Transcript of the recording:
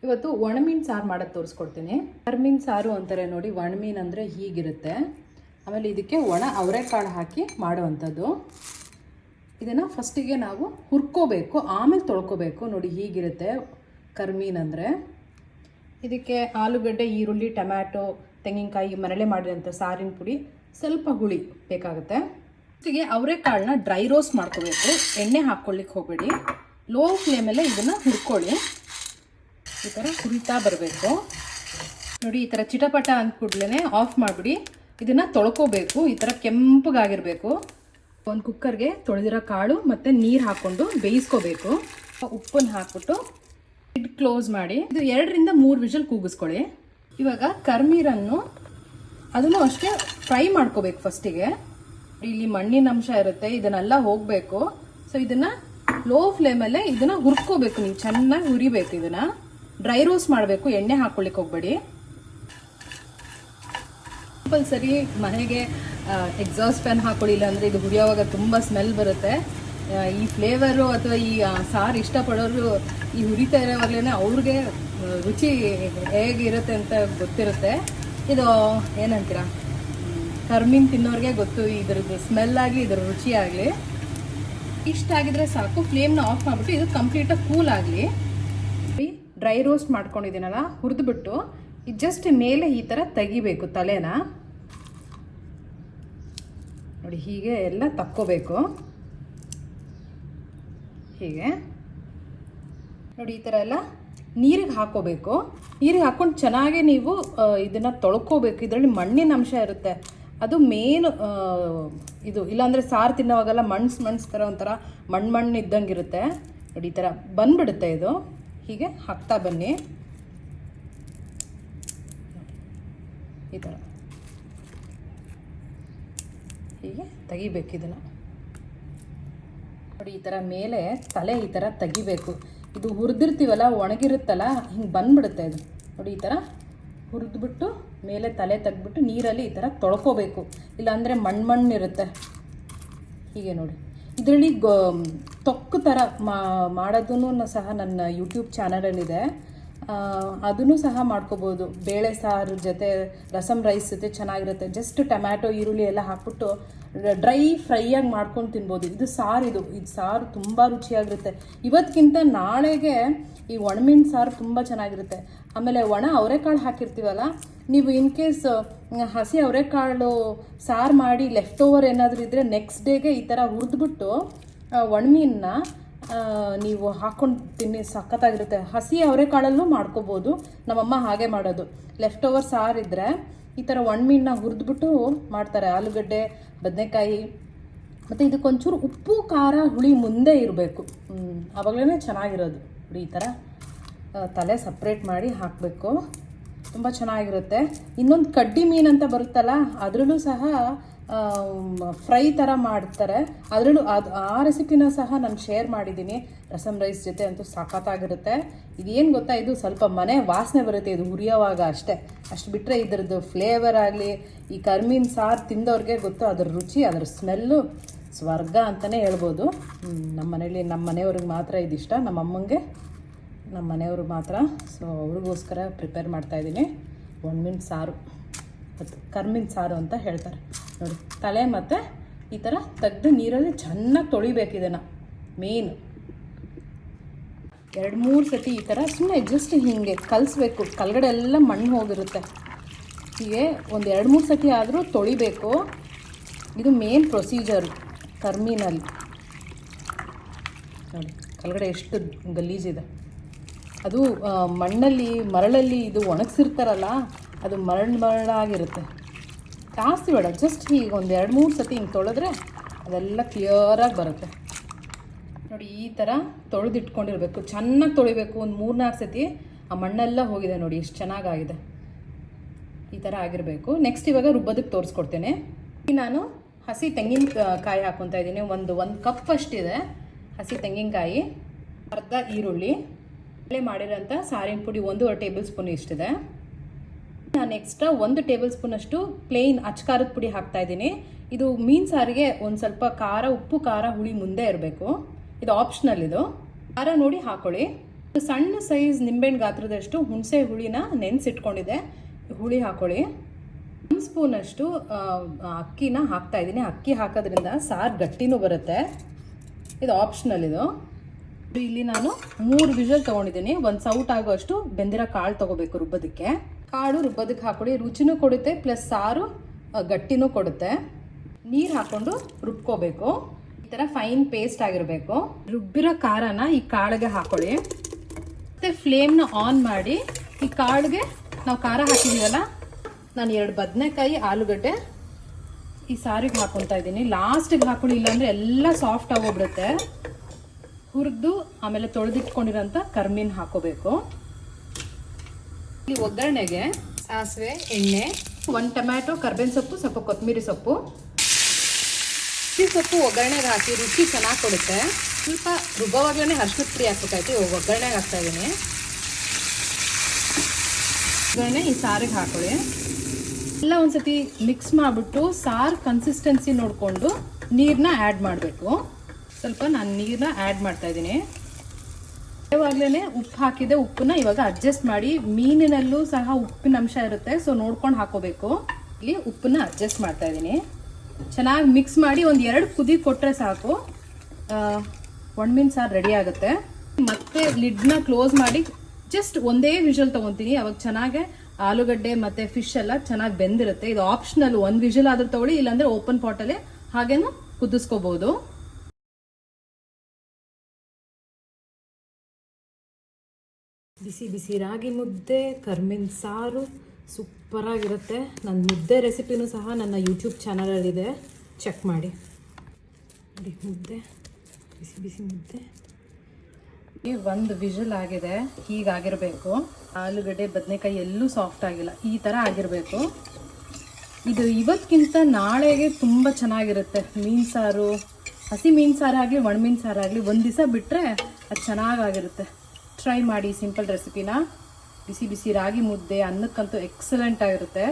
ಇವತ್ತು ಒಣಮೀನು ಸಾರು ಮಾಡೋದು ತೋರಿಸ್ಕೊಡ್ತೀನಿ. ಕರ್ಮೀನು ಸಾರು ಅಂತಾರೆ ನೋಡಿ. ಒಣಮೀನು ಅಂದರೆ ಹೀಗಿರುತ್ತೆ. ಆಮೇಲೆ ಇದಕ್ಕೆ ಒಣ ಅವರೆಕಾಳು ಹಾಕಿ ಮಾಡುವಂಥದ್ದು. ಇದನ್ನು ಫಸ್ಟಿಗೆ ನಾವು ಹುರ್ಕೋಬೇಕು, ಆಮೇಲೆ ತೊಳ್ಕೊಬೇಕು. ನೋಡಿ ಹೀಗಿರುತ್ತೆ ಕರ್ಮೀನು ಅಂದರೆ. ಇದಕ್ಕೆ ಆಲೂಗಡ್ಡೆ, ಈರುಳ್ಳಿ, ಟೊಮ್ಯಾಟೊ, ತೆಂಗಿನಕಾಯಿ, ಮರಳೆ ಮಾಡಿರೋಂಥ ಸಾರಿನ ಪುಡಿ, ಸ್ವಲ್ಪ ಹುಳಿ ಬೇಕಾಗುತ್ತೆ. ಫಸ್ಟಿಗೆ ಅವರೆಕಾಳನ್ನ ಡ್ರೈ ರೋಸ್ಟ್ ಮಾಡ್ಕೋಬೇಕು. ಎಣ್ಣೆ ಹಾಕ್ಕೊಳ್ಳಿಕ್ಕೆ ಹೋಗಬೇಡಿ. ಲೋ ಫ್ಲೇಮಲ್ಲೇ ಇದನ್ನು ಹುರ್ಕೊಳ್ಳಿ. ಈ ಥರ ಹುರಿತಾ ಬರಬೇಕು ನೋಡಿ. ಈ ಥರ ಚಿಟಪಟ ಅಂದ ಕೂಡಲೇ ಆಫ್ ಮಾಡಿಬಿಡಿ. ಇದನ್ನು ತೊಳ್ಕೋಬೇಕು. ಈ ಥರ ಕೆಂಪಗಾಗಿರಬೇಕು. ಒಂದು ಕುಕ್ಕರ್ಗೆ ತೊಳೆದಿರೋ ಕಾಳು ಮತ್ತು ನೀರು ಹಾಕ್ಕೊಂಡು ಬೇಯಿಸ್ಕೋಬೇಕು. ಉಪ್ಪನ್ನು ಹಾಕ್ಬಿಟ್ಟು ಲಿಡ್ ಕ್ಲೋಸ್ ಮಾಡಿ ಇದು 2 ರಿಂದ 3 ವಿಷಲ್ ಕೂಗಿಸ್ಕೊಳ್ಳಿ. ಇವಾಗ ಕರ್ಮೀರನ್ನು ಅದನ್ನು ಅಷ್ಟೇ ಫ್ರೈ ಮಾಡ್ಕೋಬೇಕು. ಫಸ್ಟಿಗೆ ಇಲ್ಲಿ ಮಣ್ಣಿನ ಅಂಶ ಇರುತ್ತೆ, ಇದನ್ನೆಲ್ಲ ಹೋಗಬೇಕು. ಸೊ ಇದನ್ನು ಲೋ ಫ್ಲೇಮಲ್ಲೇ ಇದನ್ನು ಹುರ್ಕೋಬೇಕು. ನೀವು ಚೆನ್ನಾಗಿ ಹುರಿಬೇಕು. ಇದನ್ನು ಡ್ರೈ ರೋಸ್ಟ್ ಮಾಡಬೇಕು. ಎಣ್ಣೆ ಹಾಕ್ಕೊಳ್ಳಿಕ್ಕೆ ಹೋಗಬೇಡಿ. ಕಂಪಲ್ಸರಿ ಮನೆಗೆ ಎಕ್ಸಾಸ್ಟ್ ಫ್ಯಾನ್ ಹಾಕೊಳ್ಳಿಲ್ಲ ಅಂದರೆ ಇದು ಹುರಿಯೋವಾಗ ತುಂಬ ಸ್ಮೆಲ್ ಬರುತ್ತೆ. ಈ ಫ್ಲೇವರು ಅಥವಾ ಈ ಸಾರು ಇಷ್ಟಪಡೋರು ಈ ಹುರಿತಾ ಇರೋವಾಗಲೇ ಅವ್ರಿಗೆ ರುಚಿ ಹೇಗಿರುತ್ತೆ ಅಂತ ಗೊತ್ತಿರುತ್ತೆ. ಇದು ಏನಂತೀರ, ಕರ್ಮೀನು ತಿನ್ನೋರಿಗೆ ಗೊತ್ತು ಇದ್ರದ್ದು ಸ್ಮೆಲ್ ಆಗಲಿ ಇದ್ರ ರುಚಿ ಆಗಲಿ. ಇಷ್ಟ ಆಗಿದ್ರೆ ಸಾಕು. ಫ್ಲೇಮ್ನ ಆಫ್ ಮಾಡಿಬಿಟ್ಟು ಇದು ಕಂಪ್ಲೀಟಾಗಿ ಕೂಲ್ ಆಗಲಿ. ಡ್ರೈ ರೋಸ್ಟ್ ಮಾಡ್ಕೊಂಡಿದ್ದೀನಲ್ಲ, ಹುರಿದ್ಬಿಟ್ಟು ಇದು ಜಸ್ಟ್ ಮೇಲೆ ಈ ಥರ ತೆಗಿಬೇಕು ತಲೆನ. ನೋಡಿ ಹೀಗೆ ಎಲ್ಲ ತಕ್ಕೋಬೇಕು. ಹೀಗೆ ನೋಡಿ ಈ ಥರ ಎಲ್ಲ ನೀರಿಗೆ ಹಾಕೋಬೇಕು. ನೀರಿಗೆ ಹಾಕ್ಕೊಂಡು ಚೆನ್ನಾಗಿ ನೀವು ಇದನ್ನು ತೊಳ್ಕೋಬೇಕು. ಇದರಲ್ಲಿ ಮಣ್ಣಿನ ಅಂಶ ಇರುತ್ತೆ, ಅದು ಮೇನ್ ಇದು. ಇಲ್ಲಾಂದರೆ ಸಾರು ತಿನ್ನೋವಾಗೆಲ್ಲ ಮಣ್ಸು ಥರ ಒಂಥರ ಮಣ್ಣು ಇದ್ದಂಗೆ ಇರುತ್ತೆ ನೋಡಿ. ಈ ಥರ ಬಂದ್ಬಿಡುತ್ತೆ ಇದು. ಹೀಗೆ ಹಾಕ್ತಾ ಬನ್ನಿ. ಈ ಥರ ಹೀಗೆ ತೆಗಿಬೇಕು ಇದನ್ನು ನೋಡಿ. ಈ ಥರ ಮೇಲೆ ತಲೆ ಈ ಥರ ತೆಗಿಬೇಕು. ಇದು ಹುರಿದಿರ್ತೀವಲ್ಲ, ಒಣಗಿರುತ್ತಲ್ಲ, ಹಿಂಗೆ ಬಂದ್ಬಿಡುತ್ತೆ ಇದು ನೋಡಿ. ಈ ಥರ ಹುರಿದ್ಬಿಟ್ಟು ಮೇಲೆ ತಲೆ ತೆಗ್ಬಿಟ್ಟು ನೀರಲ್ಲಿ ಈ ಥರ ತೊಳ್ಕೋಬೇಕು. ಇಲ್ಲಾಂದರೆ ಮಣ್ಣಿರುತ್ತೆ. ಹೀಗೆ ನೋಡಿ. ಇದರಲ್ಲಿ ತೊಕ್ಕು ಥರ ಮಾಡೋದೂ ಸಹ ನನ್ನ ಯೂಟ್ಯೂಬ್ ಚಾನಲಲ್ಲಿದೆ. ಅದನ್ನು ಸಹ ಮಾಡ್ಕೋಬೋದು. ಬೇಳೆ ಸಾರು ಜೊತೆ, ರಸಮ್ ರೈಸ್ ಜೊತೆ ಚೆನ್ನಾಗಿರುತ್ತೆ. ಜಸ್ಟ್ ಟೊಮ್ಯಾಟೊ, ಈರುಳ್ಳಿ ಎಲ್ಲ ಹಾಕ್ಬಿಟ್ಟು ಡ್ರೈ ಫ್ರೈಯಾಗಿ ಮಾಡ್ಕೊಂಡು ತಿನ್ಬೋದು. ಇದು ಸಾರು ತುಂಬ ರುಚಿಯಾಗಿರುತ್ತೆ. ಇವತ್ತಿಗಿಂತ ನಾಳೆಗೆ ಈ ಒಣಮೀನು ಸಾರು ತುಂಬ ಚೆನ್ನಾಗಿರುತ್ತೆ. ಆಮೇಲೆ ಒಣ ಅವರೆಕಾಳು ಹಾಕಿರ್ತೀವಲ್ಲ, ನೀವು ಇನ್ ಕೇಸ್ ಹಸಿ ಅವರೆಕಾಳು ಸಾರು ಮಾಡಿ ಲೆಫ್ಟ್ ಓವರ್ ಏನಾದರೂ ಇದ್ದರೆ ನೆಕ್ಸ್ಟ್ ಡೇಗೆ ಈ ಥರ ಹುರಿದ್ಬಿಟ್ಟು ಒಣಮೀನನ್ನ ನೀವು ಹಾಕ್ಕೊಂಡು ತಿನ್ನಿ, ಸಖತ್ತಾಗಿರುತ್ತೆ. ಹಸಿ ಅವರೆಕಾಳಲ್ಲೂ ಮಾಡ್ಕೋಬೋದು. ನಮ್ಮಮ್ಮ ಹಾಗೆ ಮಾಡೋದು. ಲೆಫ್ಟ್ ಓವರ್ ಸಾರು ಇದ್ದರೆ ಈ ಥರ ಒಣಮೀನನ್ನ ಹುರಿದ್ಬಿಟ್ಟು ಮಾಡ್ತಾರೆ. ಆಲೂಗಡ್ಡೆ, ಬದನೆಕಾಯಿ, ಮತ್ತು ಇದಕ್ಕೊಂಚೂರು ಉಪ್ಪು, ಖಾರ, ಹುಳಿ ಮುಂದೆ ಇರಬೇಕು. ಆವಾಗಲೇ ಚೆನ್ನಾಗಿರೋದು. ಈ ಥರ ತಲೆ ಸಪ್ರೇಟ್ ಮಾಡಿ ಹಾಕಬೇಕು. ತುಂಬ ಚೆನ್ನಾಗಿರುತ್ತೆ. ಇನ್ನೊಂದು ಕಡ್ಡಿ ಮೀನು ಅಂತ ಬರುತ್ತಲ್ಲ, ಅದರಲ್ಲೂ ಸಹ ಫ್ರೈ ಥರ ಮಾಡ್ತಾರೆ. ಅದರಲ್ಲೂ ಆ ರೆಸಿಪಿನ ಸಹ ನಾನು ಶೇರ್ ಮಾಡಿದ್ದೀನಿ. ರಸಮ್ ರೈಸ್ ಜೊತೆ ಅಂತೂ ಸಖತ್ತಾಗಿರುತ್ತೆ. ಇದೇನು ಗೊತ್ತಾ, ಇದು ಸ್ವಲ್ಪ ಮನೆ ವಾಸನೆ ಬರುತ್ತೆ ಇದು ಹುರಿಯೋವಾಗ ಅಷ್ಟು ಬಿಟ್ಟರೆ ಇದ್ರದ್ದು ಫ್ಲೇವರ್ ಆಗಲಿ, ಈ ಕರ್ಮೀನು ಸಾರು ತಿಂದವ್ರಿಗೆ ಗೊತ್ತು ಅದರ ರುಚಿ, ಅದರ ಸ್ಮೆಲ್ಲು ಸ್ವರ್ಗ ಅಂತಲೇ ಹೇಳ್ಬೋದು. ನಮ್ಮ ಮನೆಯವ್ರಿಗೆ ಮಾತ್ರ ಇದಿಷ್ಟ, ನಮ್ಮ ಅಮ್ಮಂಗೆ, ನಮ್ಮ ಮನೆಯವರು ಮಾತ್ರ. ಸೊ ಅವ್ರಿಗೋಸ್ಕರ ಪ್ರಿಪೇರ್ ಮಾಡ್ತಾಯಿದ್ದೀನಿ ಒಣಮೀನು ಸಾರು, ಮತ್ತು ಕರ್ಮೀನು ಸಾರು ಅಂತ ಹೇಳ್ತಾರೆ ನೋಡಿ. ತಲೆ ಮತ್ತು ಈ ಥರ ತೆಗೆದು ನೀರಲ್ಲಿ ಚೆನ್ನಾಗಿ ತೊಳಿಬೇಕು. ಇದನ್ನು ಮೇನ್ 2-3 ಸತಿ ಈ ಥರ ಸುಮ್ಮನೆ ಜಸ್ಟ್ ಹೀಗೆ ಕಲಿಸ್ಬೇಕು. ಕೆಳಗಡೆ ಎಲ್ಲ ಮಣ್ಣು ಹೋಗಿರುತ್ತೆ. ಹೀಗೆ ಒಂದು 2-3 ಸತಿ ಆದರೂ ತೊಳಿಬೇಕು. ಇದು ಮೇನ್ ಪ್ರೊಸೀಜರು ಕರ್ಮೀನಲ್ಲಿ. ನೋಡಿ ಕೆಳಗಡೆ ಎಷ್ಟು ಗಲೀಜಿದೆ. ಅದು ಮರಳಲ್ಲಿ ಇದು ಒಣಗಿಸಿರ್ತಾರಲ್ಲ, ಅದು ಮರಳಾಗಿರುತ್ತೆ. ಜಾಸ್ತಿ ಬೇಡ, ಜಸ್ಟ್ ಹೀಗೆ ಒಂದು 2-3 ಸತಿ ಹಿಂಗೆ ತೊಳೆದ್ರೆ ಅದೆಲ್ಲ ಕ್ಲಿಯರಾಗಿ ಬರುತ್ತೆ ನೋಡಿ. ಈ ಥರ ತೊಳೆದಿಟ್ಕೊಂಡಿರ್ಬೇಕು. ಚೆನ್ನಾಗಿ ತೊಳಿಬೇಕು. ಒಂದು 3-4 ಸತಿ ಆ ಮಣ್ಣೆಲ್ಲ ಹೋಗಿದೆ ನೋಡಿ, ಎಷ್ಟು ಚೆನ್ನಾಗಾಗಿದೆ. ಈ ಥರ ಆಗಿರಬೇಕು. ನೆಕ್ಸ್ಟ್ ಇವಾಗ ರುಬ್ಬೋದಕ್ಕೆ ತೋರಿಸ್ಕೊಡ್ತೇನೆ. ನಾನು ಹಸಿ ತೆಂಗಿನಕಾಯಿ ಹಾಕ್ಕೊತಾ ಇದ್ದೀನಿ. ಒಂದು ಕಪ್ ಅಷ್ಟಿದೆ ಹಸಿ ತೆಂಗಿನಕಾಯಿ, ಅರ್ಧ ಈರುಳ್ಳಿ, ಮಾಡಿರೋಂಥ ಸಾರಿನ ಪುಡಿ 1.5 ಟೇಬಲ್ ಸ್ಪೂನ್ ಇಷ್ಟಿದೆ. ನಾನು ಎಕ್ಸ್ಟ್ರಾ 1 ಟೇಬಲ್ ಸ್ಪೂನ್ ಅಷ್ಟು ಪ್ಲೇನ್ ಅಚ್ಕಾರದ ಪುಡಿ ಹಾಕ್ತಾ ಇದ್ದೀನಿ. ಇದು ಮೀನು ಸಾರಿಗೆ ಒಂದು ಸ್ವಲ್ಪ ಖಾರ, ಉಪ್ಪು, ಖಾರ, ಹುಳಿ ಮುಂದೆ ಇರಬೇಕು. ಇದು ಆಪ್ಷನಲ್. ಇದು ಖಾರ ನೋಡಿ ಹಾಕೊಳ್ಳಿ. ಸಣ್ಣ ಸೈಜ್ ನಿಂಬೆಹಣ್ಣು ಗಾತ್ರದಷ್ಟು ಹುಣಸೆ ಹುಳಿನ ನೆನೆಸಿಟ್ಕೊಂಡಿದೆ. ಹುಳಿ ಹಾಕೊಳ್ಳಿ. 1 ಸ್ಪೂನಷ್ಟು ಅಕ್ಕಿನ ಹಾಕ್ತಾ ಇದ್ದೀನಿ. ಅಕ್ಕಿ ಹಾಕೋದ್ರಿಂದ ಸಾರು ಗಟ್ಟಿನೂ ಬರುತ್ತೆ. ಇದು ಆಪ್ಷನಲ್. ಇಲ್ಲಿ ನಾನು 3 ವಿಷಲ್ ತೊಗೊಂಡಿದ್ದೀನಿ. 1 ಸೌಟ್ ಆಗೋಷ್ಟು ಬೆಂದಿರೋ ಕಾಳು ತೊಗೋಬೇಕು ರುಬ್ಬೋದಕ್ಕೆ. ಕಾಳು ರುಬ್ಬೋದಕ್ಕೆ ಹಾಕೊಳ್ಳಿ. ರುಚಿನೂ ಕೊಡುತ್ತೆ, ಪ್ಲಸ್ ಸಾರು ಗಟ್ಟಿನೂ ಕೊಡುತ್ತೆ. ನೀರು ಹಾಕ್ಕೊಂಡು ರುಬ್ಕೋಬೇಕು. ಈ ಥರ ಫೈನ್ ಪೇಸ್ಟ್ ಆಗಿರಬೇಕು. ರುಬ್ಬಿರೋ ಖಾರನ ಈ ಕಾಳಿಗೆ ಹಾಕೊಳ್ಳಿ. ಮತ್ತು ಫ್ಲೇಮ್ನ ಆನ್ ಮಾಡಿ ಈ ಕಾಳಿಗೆ ನಾವು ಖಾರ ಹಾಕಿದ್ದೀವಲ್ಲ, ನಾನು 2 ಬದನೆಕಾಯಿ, ಆಲೂಗಡ್ಡೆ ಈ ಸಾರಿಗೆ ಹಾಕೊತಾ ಇದ್ದೀನಿ. ಲಾಸ್ಟಿಗೆ ಹಾಕೊಳ್ಳಿ, ಇಲ್ಲಾಂದರೆ ಎಲ್ಲ ಸಾಫ್ಟ್ ಆಗೋಗ್ಬಿಡುತ್ತೆ. ಹುರಿದು ಆಮೇಲೆ ತೊಳೆದಿಟ್ಕೊಂಡಿರೋಂಥ ಕರ್ಮೀನ್ ಹಾಕೋಬೇಕು. ಈ ಒಗ್ಗರಣೆಗೆ ಸಾಸಿವೆ, ಎಣ್ಣೆ, 1 ಟೊಮ್ಯಾಟೊ, ಕರ್ಬೇವಿನ ಸೊಪ್ಪು, ಸ್ವಲ್ಪ ಕೊತ್ತಂಬರಿ ಸೊಪ್ಪು. ಈ ಸೊಪ್ಪು ಒಗ್ಗರಣೆಗೆ ಹಾಕಿ ರುಚಿ ಚೆನ್ನಾಗಿ ಕೊಡುತ್ತೆ. ಸ್ವಲ್ಪ ರುಬ್ಬವಾಗಲೇ ಅರಿಶಿನದ ಪುಡಿ ಹಾಕ್ಬೇಕಾಯ್ತು. ಇವಾಗ ಒಗ್ಗರಣೆಗೆ ಹಾಕ್ತಾ ಇದ್ದೀನಿ. ಒಗ್ಗರಣೆ ಈ ಸಾರಿಗೆ ಹಾಕೊಳ್ಳಿ. ಎಲ್ಲ ಒಂದ್ಸತಿ ಮಿಕ್ಸ್ ಮಾಡಿಬಿಟ್ಟು ಸಾರು ಕನ್ಸಿಸ್ಟೆನ್ಸಿ ನೋಡಿಕೊಂಡು ನೀರನ್ನ ಆ್ಯಡ್ ಮಾಡಬೇಕು. ಸ್ವಲ್ಪ ನಾನು ನೀರನ್ನ ಆ್ಯಡ್ ಮಾಡ್ತಾ ಇದ್ದೀನಿ. ಇವಾಗಲೇ ಉಪ್ಪು ಹಾಕಿದೆ. ಉಪ್ಪನ್ನ ಇವಾಗ ಅಡ್ಜಸ್ಟ್ ಮಾಡಿ. ಮೀನಿನಲ್ಲೂ ಸಹ ಉಪ್ಪಿನ ಅಂಶ ಇರುತ್ತೆ, ಸೊ ನೋಡ್ಕೊಂಡು ಹಾಕೋಬೇಕು. ಇಲ್ಲಿ ಉಪ್ಪನ್ನ ಅಡ್ಜಸ್ಟ್ ಮಾಡ್ತಾ ಇದ್ದೀನಿ. ಚೆನ್ನಾಗಿ ಮಿಕ್ಸ್ ಮಾಡಿ 1-2 ಕುದಿ ಕೊಟ್ಟರೆ ಸಾಕು. ಒಣಮೀನು ಸಾರು ರೆಡಿ ಆಗುತ್ತೆ. ಮತ್ತೆ ಲಿಡ್ನ ಕ್ಲೋಸ್ ಮಾಡಿ ಜಸ್ಟ್ ಒಂದೇ ವಿಷಲ್ ತೊಗೊತೀನಿ. ಅವಾಗ ಚೆನ್ನಾಗಿ ಆಲೂಗಡ್ಡೆ ಮತ್ತು ಫಿಶ್ ಎಲ್ಲ ಚೆನ್ನಾಗಿ ಬೆಂದಿರುತ್ತೆ. ಇದು ಆಪ್ಷನಲ್. 1 ವಿಷಲ್ ಆದ್ರೂ ತೊಗೊಳ್ಳಿ, ಇಲ್ಲಾಂದರೆ ಓಪನ್ ಪಾಟಲ್ಲೇ ಹಾಗೇನು ಕುದಿಸ್ಕೋಬಹುದು. ಬಿಸಿ ಬಿಸಿ ರಾಗಿ ಮುದ್ದೆ, ಕರ್ಮೀನ್ ಸಾರು ಸೂಪರಾಗಿರುತ್ತೆ. ನನ್ನ ಮುದ್ದೆ ರೆಸಿಪಿನೂ ಸಹ ನನ್ನ ಯೂಟ್ಯೂಬ್ ಚಾನಲಲ್ಲಿದೆ, ಚೆಕ್ ಮಾಡಿ. ನೋಡಿ, ಮುದ್ದೆ, ಬಿಸಿ ಬಿಸಿ ಮುದ್ದೆ. 1 ವಿಷಲ್ ಆಗಿದೆ. ಹೀಗಾಗಿರಬೇಕು. ಆಲೂಗಡ್ಡೆ, ಬದನೆಕಾಯಿ ಎಲ್ಲೂ ಸಾಫ್ಟ್ ಆಗಿಲ್ಲ. ಈ ಥರ ಆಗಿರಬೇಕು. ಇದು ಇವತ್ತಿಗಿಂತ ನಾಳೆಗೆ ತುಂಬ ಚೆನ್ನಾಗಿರುತ್ತೆ. ಮೀನು ಸಾರು, ಹಸಿ ಮೀನು ಸಾರಾಗಲಿ ಒಣಮೀನು ಸಾರಾಗಲಿ 1 ದಿವಸ ಬಿಟ್ಟರೆ ಅದು ಚೆನ್ನಾಗಿರುತ್ತೆ. ಟ್ರೈ ಮಾಡಿ ಸಿಂಪಲ್ ರೆಸಿಪಿನ. ಬಿಸಿ ಬಿಸಿ ರಾಗಿ ಮುದ್ದೆ ಅನ್ನಕ್ಕಂತೂ ಎಕ್ಸಲೆಂಟ್ ಆಗಿರುತ್ತೆ.